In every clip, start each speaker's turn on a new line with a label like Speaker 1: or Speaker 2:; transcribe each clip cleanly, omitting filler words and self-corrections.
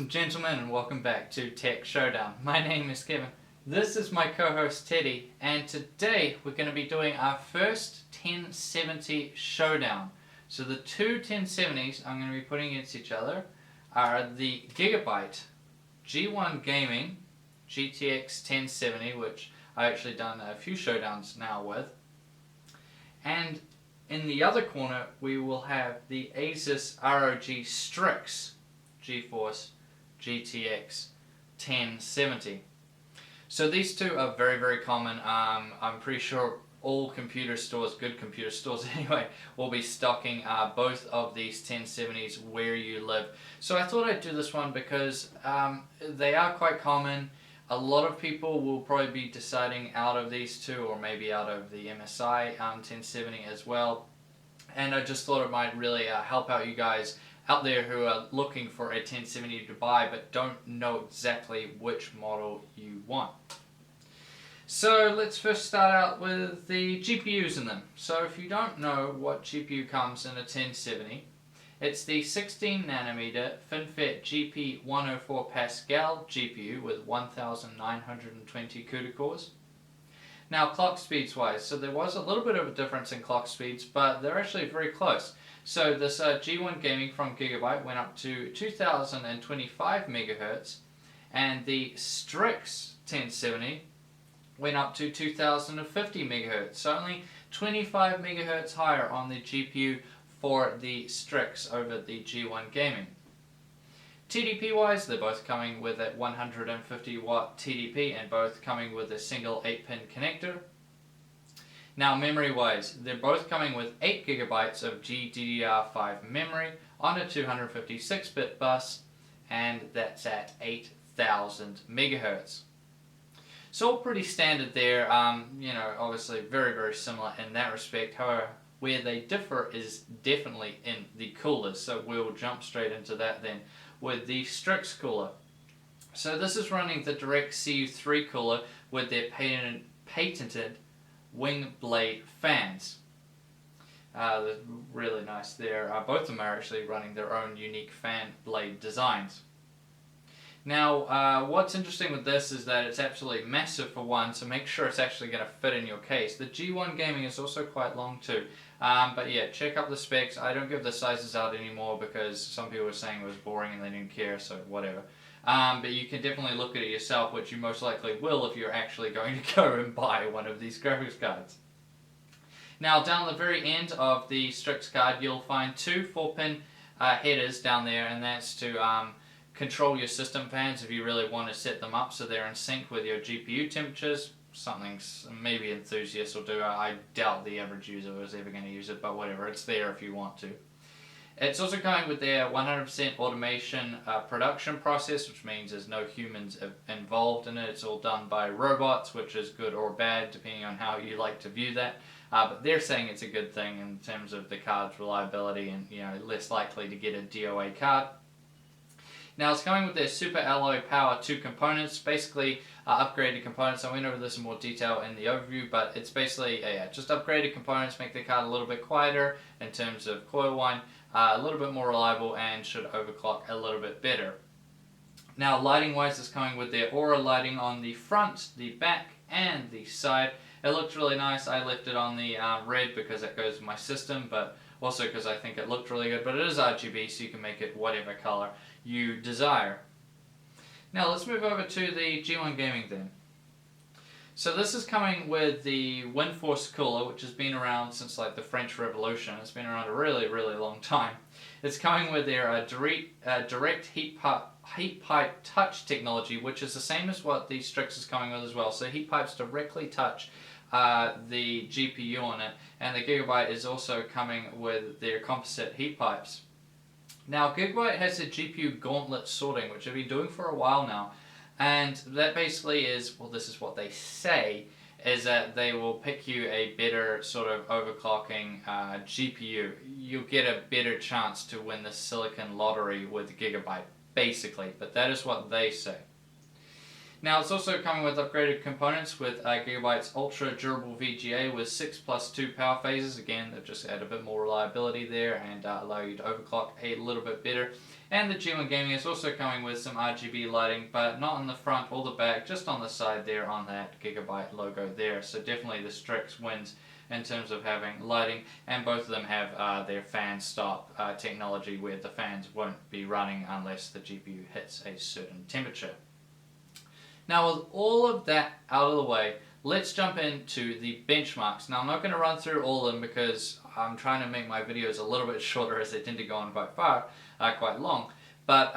Speaker 1: and gentlemen, and welcome back to Tech Showdown. My name is Kevin. This is my co-host Teddy, and today we're going to be doing our first 1070 showdown. So the two 1070s I'm going to be putting against each other are the Gigabyte G1 Gaming GTX 1070, which I've actually done a few showdowns now with. And in the other corner we will have the Asus ROG Strix GeForce GTX 1070. So these two are very, very common. I'm pretty sure all computer stores, good computer stores anyway, will be stocking both of these 1070s where you live. So I thought I'd do this one because they are quite common. A lot of people will probably be deciding out of these two, or maybe out of the MSI 1070 as well. And I just thought it might really help out you guys out there who are looking for a 1070 to buy but don't know exactly which model you want. So let's first start out with the GPUs in them. So if you don't know what GPU comes in a 1070, it's the 16nm FinFET GP104 Pascal GPU with 1920 CUDA cores. Now clock speeds wise, so there was a little bit of a difference in clock speeds, but they're actually very close. So this G1 Gaming from Gigabyte went up to 2025 MHz, and the Strix 1070 went up to 2050 MHz. So only 25 MHz higher on the GPU for the Strix over the G1 Gaming. TDP wise, they're both coming with a 150 watt TDP and both coming with a single 8-pin connector. Now memory wise, they're both coming with 8 GB of GDDR5 memory on a 256-bit bus, and that's at 8000 MHz. So all pretty standard there, obviously very, very similar in that respect. However, where they differ is definitely in the coolers, so we'll jump straight into that then with the Strix cooler. So this is running the direct CU3 cooler with their patented wing blade fans. They're really nice there. Both of them are actually running their own unique fan blade designs. Now, what's interesting with this is that it's absolutely massive for one, so make sure it's actually going to fit in your case. The G1 Gaming is also quite long too. But yeah, check up the specs. I don't give the sizes out anymore because some people were saying it was boring and they didn't care, so whatever. But you can definitely look at it yourself, which you most likely will if you're actually going to go and buy one of these graphics cards. Now, down the very end of the Strix card, you'll find two 4-pin headers down there, and that's to control your system fans if you really want to set them up so they're in sync with your GPU temperatures. Something maybe enthusiasts will do. I doubt the average user is ever going to use it, but whatever, it's there if you want to. It's also coming with their 100% automation production process, which means there's no humans involved in it. It's all done by robots, which is good or bad depending on how you like to view that. But they're saying it's a good thing in terms of the card's reliability and less likely to get a DOA card. Now it's coming with their Super Alloy Power 2 components, basically upgraded components. I went over this in more detail in the overview, but it's basically just upgraded components, make the card a little bit quieter in terms of coil whine, a little bit more reliable, and should overclock a little bit better. Now lighting wise, it's coming with their Aura lighting on the front, the back, and the side. It looks really nice. I left it on the red because it goes with my system, but also because I think it looked really good. But it is RGB, so you can make it whatever color you desire. Now let's move over to the G1 Gaming then. So this is coming with the Windforce cooler, which has been around since like the French Revolution. It's been around a really, really long time. It's coming with their direct heat pipe touch technology, which is the same as what the Strix is coming with as well. So heat pipes directly touch the GPU on it, and the Gigabyte is also coming with their composite heat pipes. Now Gigabyte has a GPU gauntlet sorting, which they've been doing for a while now, and that basically is, well, this is what they say, is that they will pick you a better sort of overclocking GPU. You'll get a better chance to win the silicon lottery with Gigabyte, basically, but that is what they say. Now it's also coming with upgraded components with Gigabyte's ultra durable VGA with 6+2 power phases. Again, they've just added a bit more reliability there and allow you to overclock a little bit better. And the G1 Gaming is also coming with some RGB lighting, but not on the front or the back, just on the side there on that Gigabyte logo there. So definitely the Strix wins in terms of having lighting, and both of them have their fan stop technology where the fans won't be running unless the GPU hits a certain temperature. Now with all of that out of the way, let's jump into the benchmarks. Now I'm not going to run through all of them because I'm trying to make my videos a little bit shorter as they tend to go on quite long. But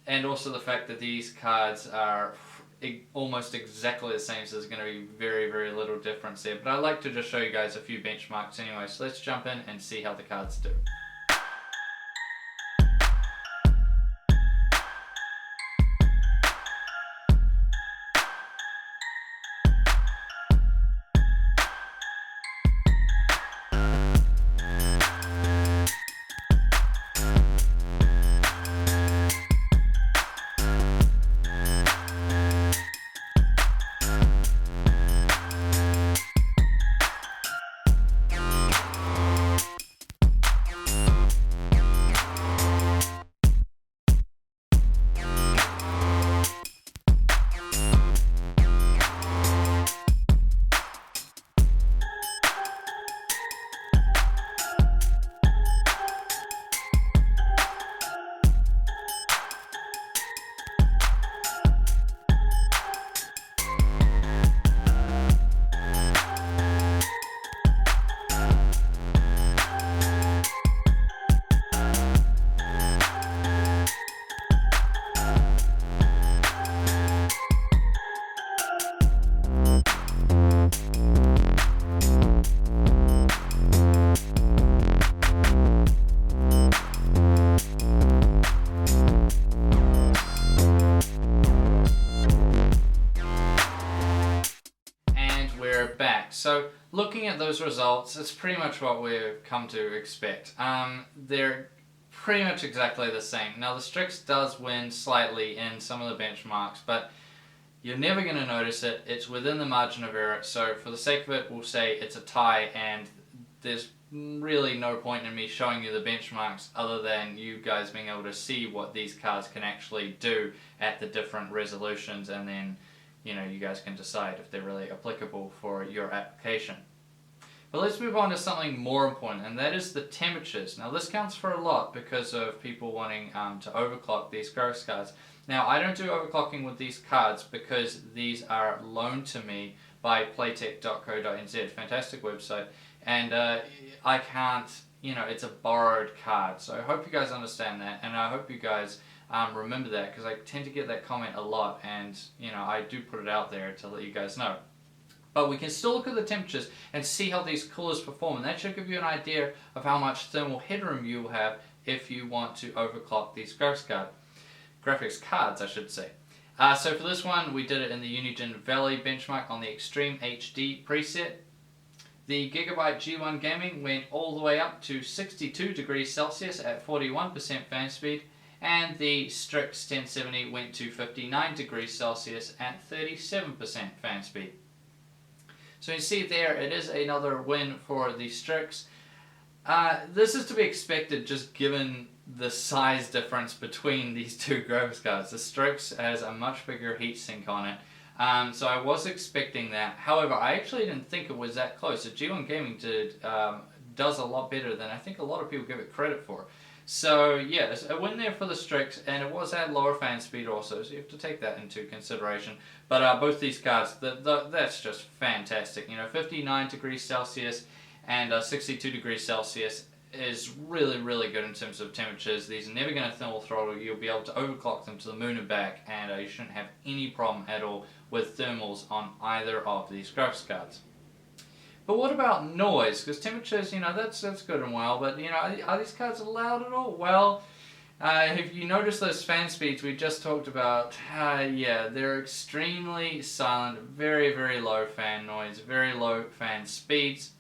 Speaker 1: and also the fact that these cards are almost exactly the same, so there's going to be very little difference there. But I like to just show you guys a few benchmarks anyway, so let's jump in and see how the cards do. So looking at those results, it's pretty much what we've come to expect. They're pretty much exactly the same. Now the Strix does win slightly in some of the benchmarks, but you're never going to notice it. It's within the margin of error, so for the sake of it, we'll say it's a tie, and there's really no point in me showing you the benchmarks other than you guys being able to see what these cards can actually do at the different resolutions, and then you guys can decide if they're really applicable for your application. But let's move on to something more important, and that is the temperatures. Now this counts for a lot because of people wanting to overclock these graphics cards. Now I don't do overclocking with these cards because these are loaned to me by playtech.co.nz, fantastic website, and I can't, it's a borrowed card. So I hope you guys understand that, and I hope you guys remember that, because I tend to get that comment a lot, and I do put it out there to let you guys know. But we can still look at the temperatures and see how these coolers perform, and that should give you an idea of how much thermal headroom you will have if you want to overclock these graphics cards, I should say. So for this one, we did it in the Unigine Valley benchmark on the Extreme HD preset. The Gigabyte G1 Gaming went all the way up to 62 degrees Celsius at 41% fan speed, and the Strix 1070 went to 59 degrees Celsius at 37% fan speed. So you see there, it is another win for the Strix. This is to be expected just given the size difference between these two graphics cards. The Strix has a much bigger heatsink on it, so I was expecting that. However, I actually didn't think it was that close. The G1 Gaming does a lot better than I think a lot of people give it credit for. So yeah, a win there for the Strix, and it was at lower fan speed also, so you have to take that into consideration. But both these cards, that's just fantastic. 59 degrees Celsius and 62 degrees Celsius is really good in terms of temperatures. These are never going to thermal throttle. You'll be able to overclock them to the moon and back, and you shouldn't have any problem at all with thermals on either of these graphics cards. But what about noise? Because temperatures, that's good and well, but are these cards loud at all? Well, if you notice those fan speeds we just talked about, yeah, they're extremely silent, very low fan noise, very low fan speeds.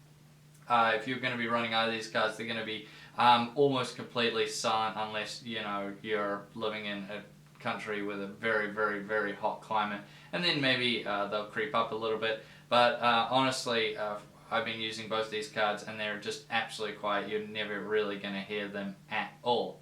Speaker 1: If you're going to be running either of these cards, they're going to be almost completely silent unless you're living in a country with a very hot climate, and then maybe they'll creep up a little bit. But honestly, I've been using both these cards and they're just absolutely quiet. You're never really going to hear them at all.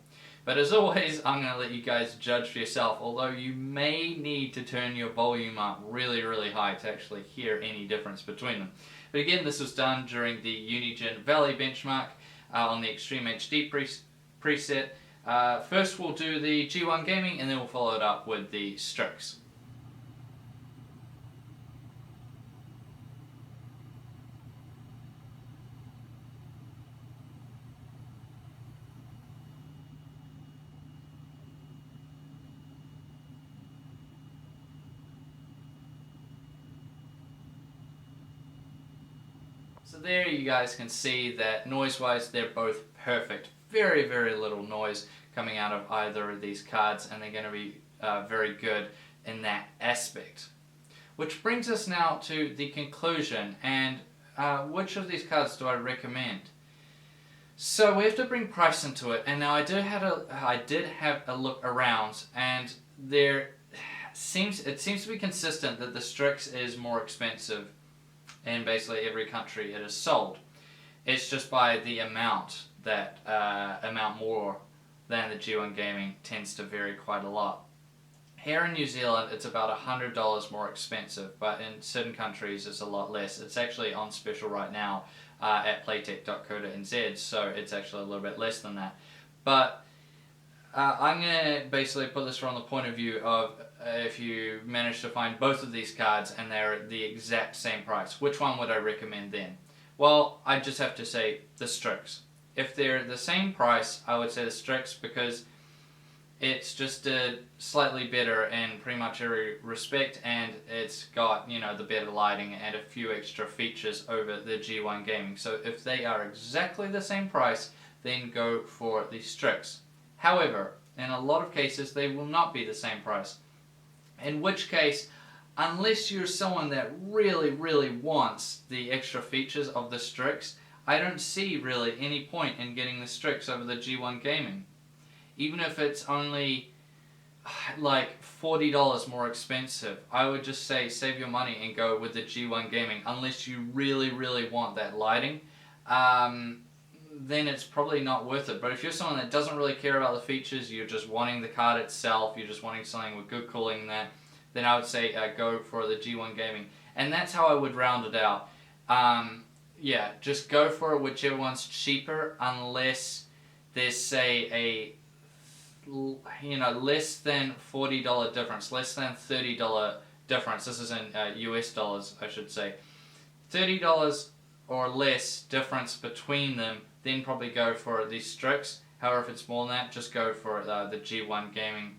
Speaker 1: But as always, I'm going to let you guys judge for yourself, although you may need to turn your volume up really, really high to actually hear any difference between them. But again, this was done during the Unigine Valley benchmark on the Extreme HD preset. First we'll do the G1 Gaming, and then we'll follow it up with the Strix. So there you guys can see that noise-wise they're both perfect. Very, very little noise coming out of either of these cards, and they're going to be very good in that aspect. Which brings us now to the conclusion, and which of these cards do I recommend? So we have to bring price into it, and now I did have a look around, and it seems to be consistent that the Strix is more expensive in basically every country it is sold. It's just by the amount that amount more than the G1 Gaming tends to vary quite a lot. Here in New Zealand it's about $100 more expensive, but in certain countries it's a lot less. It's actually on special right now at playtech.co.nz, so it's actually a little bit less than that. But I'm going to basically put this from the point of view of if you manage to find both of these cards and they're the exact same price, which one would I recommend then? Well, I just have to say the Strix. If they're the same price, I would say the Strix, because it's just slightly better in pretty much every respect, and it's got, you know, the better lighting and a few extra features over the G1 Gaming. So if they are exactly the same price, then go for the Strix. However, in a lot of cases they will not be the same price. In which case, unless you're someone that really, really wants the extra features of the Strix, I don't see really any point in getting the Strix over the G1 Gaming. Even if it's only like $40 more expensive, I would just say save your money and go with the G1 Gaming, unless you really, really want that lighting. Then it's probably not worth it. But if you're someone that doesn't really care about the features, you're just wanting the card itself, you're just wanting something with good cooling there, then I would say go for the G1 Gaming. And that's how I would round it out. Yeah, just go for it, whichever one's cheaper, unless there's, say, less than $40 difference, less than $30 difference. This is in US dollars, I should say. $30 or less difference between them, then probably go for the Strix. However, if it's more than that, just go for the G1 Gaming,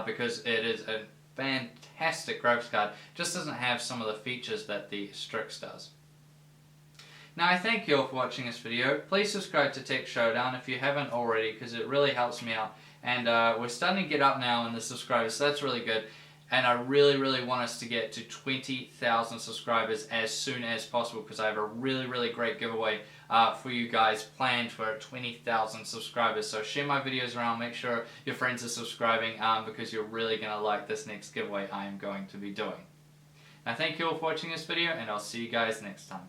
Speaker 1: because it is a fantastic graphics card. Just doesn't have some of the features that the Strix does. Now, I thank you all for watching this video. Please subscribe to Tech Showdown if you haven't already, because it really helps me out. And we're starting to get up now in the subscribers, so that's really good. And I really, really want us to get to 20,000 subscribers as soon as possible, because I have a really, really great giveaway for you guys planned for 20,000 subscribers. So share my videos around, make sure your friends are subscribing, because you're really going to like this next giveaway I am going to be doing. Now, thank you all for watching this video, and I'll see you guys next time.